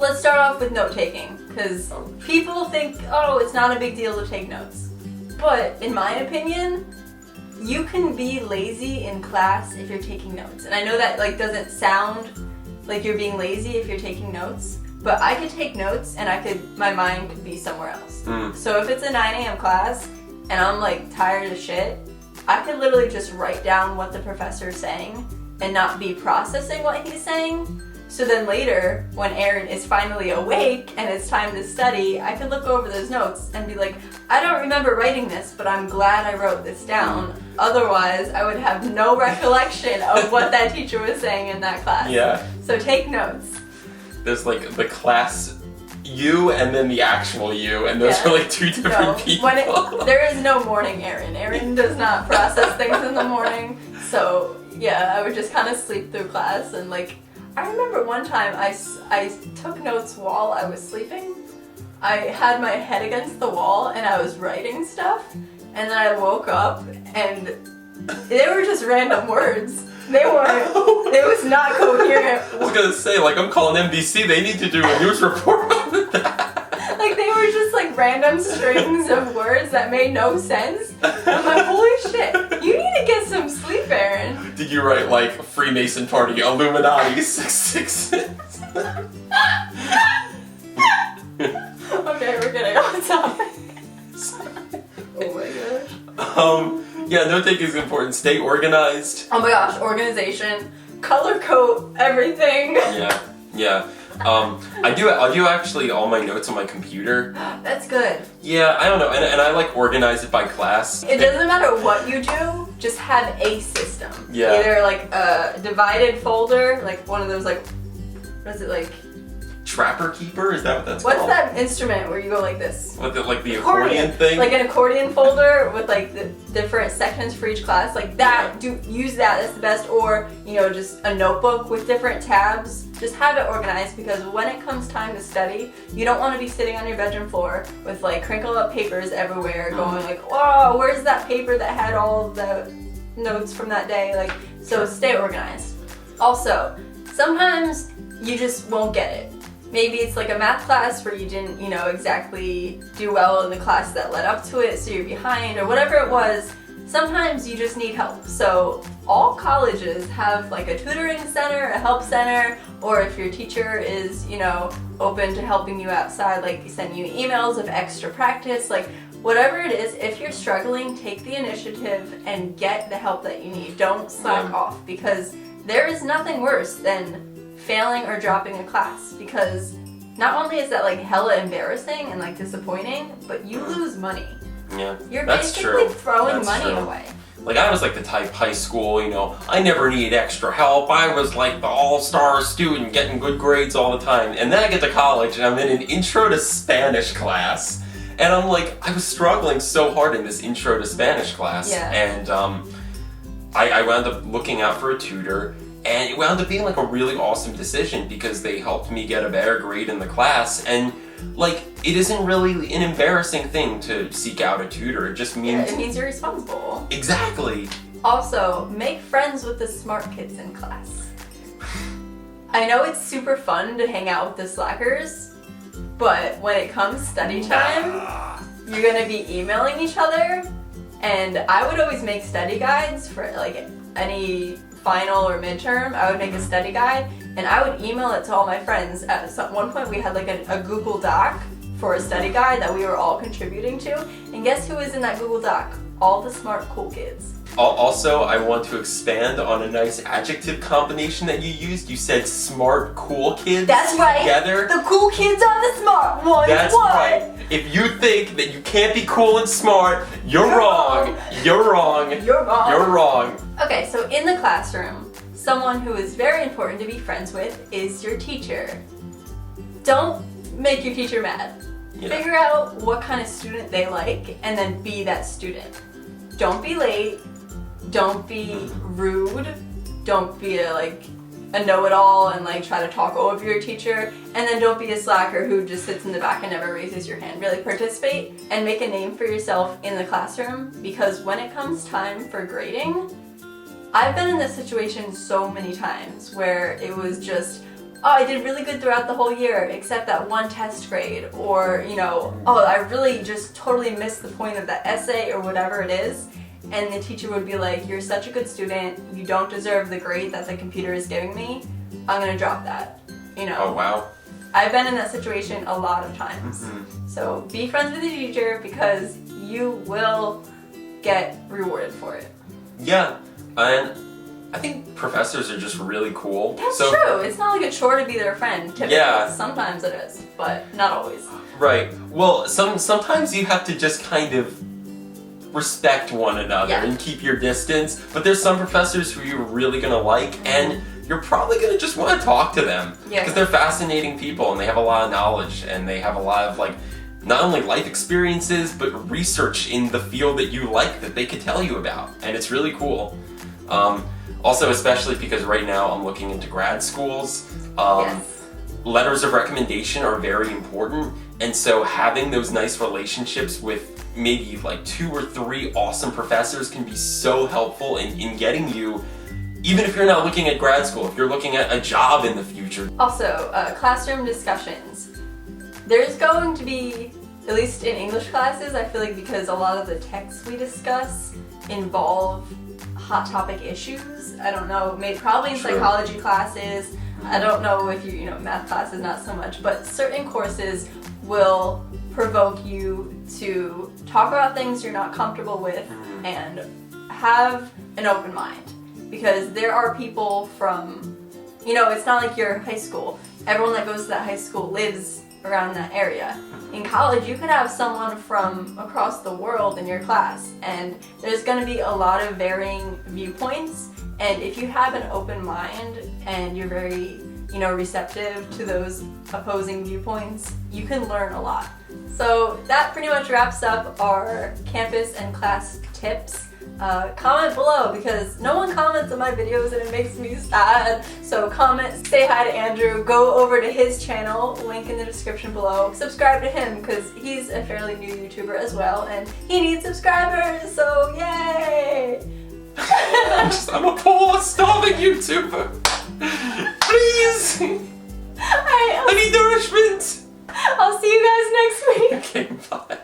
let's start off with note-taking, because people think, oh, it's not a big deal to take notes. But in my opinion, you can be lazy in class if you're taking notes. And I know that like doesn't sound like you're being lazy if you're taking notes, but I could take notes and my mind could be somewhere else. So if it's a 9 a.m. class and I'm like tired as shit, I could literally just write down what the professor is saying and not be processing what he's saying. So then later, when Aaron is finally awake and it's time to study, I could look over those notes and be like, I don't remember writing this, but I'm glad I wrote this down. Otherwise, I would have no recollection of what that teacher was saying in that class. Yeah. So take notes. There's like the class you and then the actual you, and those are like two different people. There is no morning Aaron. Aaron does not process things in the morning. So yeah, I would just kind of sleep through class and like, I remember one time I took notes while I was sleeping. I had my head against the wall and I was writing stuff, and then I woke up and they were just random words. It was not coherent. I was gonna say, like, I'm calling NBC, they need to do a news report on that. Like, they were just like random strings of words that made no sense. And I'm like, holy shit, you need to get some sleep, Aaron. Did you write like Freemason Party, Illuminati, 666? Okay, we're getting off topic. Oh my gosh. Yeah, note-taking is important. Stay organized. Oh my gosh, organization, color code, everything. Yeah. I do actually all my notes on my computer. That's good. Yeah, I don't know, and I like organize it by class. It doesn't matter what you do, just have a system. Yeah. Either like a divided folder, like one of those like, what is it like? Trapper Keeper? Is that what that's called? What's that instrument where you go like this? What, like the accordion thing? Like an accordion folder with like the different sections for each class. Like that, use that, that's the best. Or, you know, just a notebook with different tabs. Just have it organized, because when it comes time to study, you don't want to be sitting on your bedroom floor with like crinkled up papers everywhere going like, whoa, where's that paper that had all of the notes from that day? Like, so stay organized. Also, sometimes you just won't get it. Maybe it's like a math class where you didn't, you know, exactly do well in the class that led up to it, so you're behind, or whatever it was. Sometimes you just need help. So all colleges have like a tutoring center, a help center, or if your teacher is, you know, open to helping you outside, like send you emails of extra practice, like whatever it is, if you're struggling, take the initiative and get the help that you need. Don't slack off, because there is nothing worse than failing or dropping a class, because not only is that like hella embarrassing and like disappointing, but you lose money. Yeah, You're that's basically true. throwing That's money true. away. Like, I was like the type high school, you know, I never needed extra help. I was like the all-star student getting good grades all the time. And then I get to college and I'm in an intro to Spanish class. And I'm like, I was struggling so hard in this intro to Spanish class. Yeah. And I wound up looking out for a tutor. And it wound up being like a really awesome decision, because they helped me get a better grade in the class. And like, it isn't really an embarrassing thing to seek out a tutor. It just means... Yeah, it means you're responsible. Exactly. Also, make friends with the smart kids in class. I know it's super fun to hang out with the slackers, but when it comes study time, you're gonna be emailing each other. And I would always make study guides for like any final or midterm. I would make a study guide and I would email it to all my friends. At one point we had like a Google Doc for a study guide that we were all contributing to. And guess who was in that Google Doc? All the smart, cool kids. Also, I want to expand on a nice adjective combination that you used. You said smart, cool kids. That's right. Together. The cool kids are the smart ones. That's right. If you think that you can't be cool and smart, you're wrong. You're wrong. You're wrong. You're wrong. Okay, so in the classroom, someone who is very important to be friends with is your teacher. Don't make your teacher mad. Yeah. Figure out what kind of student they like and then be that student. Don't be late. Don't be rude. Don't be a know-it-all and like try to talk over your teacher. And then don't be a slacker who just sits in the back and never raises your hand. Really participate and make a name for yourself in the classroom, because when it comes time for grading, I've been in this situation so many times where it was just oh, I did really good throughout the whole year except that one test grade, or, you know, oh, I really just totally missed the point of that essay or whatever it is. And the teacher would be like, you're such a good student, you don't deserve the grade that the computer is giving me, I'm gonna drop that, you know. Oh, wow. I've been in that situation a lot of times. Mm-hmm. So be friends with the teacher because you will get rewarded for it. Yeah, and I think professors are just really cool. That's true. It's not like a chore to be their friend, typically. Yeah. Sometimes it is, but not always. Right. Well, sometimes you have to just kind of respect one another and keep your distance, but there's some professors who you're really going to like, and you're probably going to just want to talk to them because they're fascinating people and they have a lot of knowledge and they have a lot of like not only life experiences but research in the field that you like that they could tell you about, and it's really cool. Also, especially because right now I'm looking into grad schools, letters of recommendation are very important, and so having those nice relationships with maybe like 2 or 3 awesome professors can be so helpful in getting you, even if you're not looking at grad school, if you're looking at a job in the future. Also, classroom discussions. There's going to be, at least in English classes, I feel like because a lot of the texts we discuss involve hot topic issues. I don't know, maybe probably in psychology classes. I don't know if you know, math classes not so much, but certain courses will provoke you to talk about things you're not comfortable with and have an open mind. Because there are people from, you know, it's not like your high school. Everyone that goes to that high school lives around that area. In college, you could have someone from across the world in your class, and there's going to be a lot of varying viewpoints, and if you have an open mind and you're very, you know, receptive to those opposing viewpoints, you can learn a lot. So that pretty much wraps up our campus and class tips. Comment below because no one comments on my videos and it makes me sad. So comment, say hi to Andrew, go over to his channel, link in the description below. Subscribe to him because he's a fairly new YouTuber as well and he needs subscribers, so yay! I'm a poor, starving YouTuber. Please! I need nourishment! I'll see you guys next week. Okay, bye.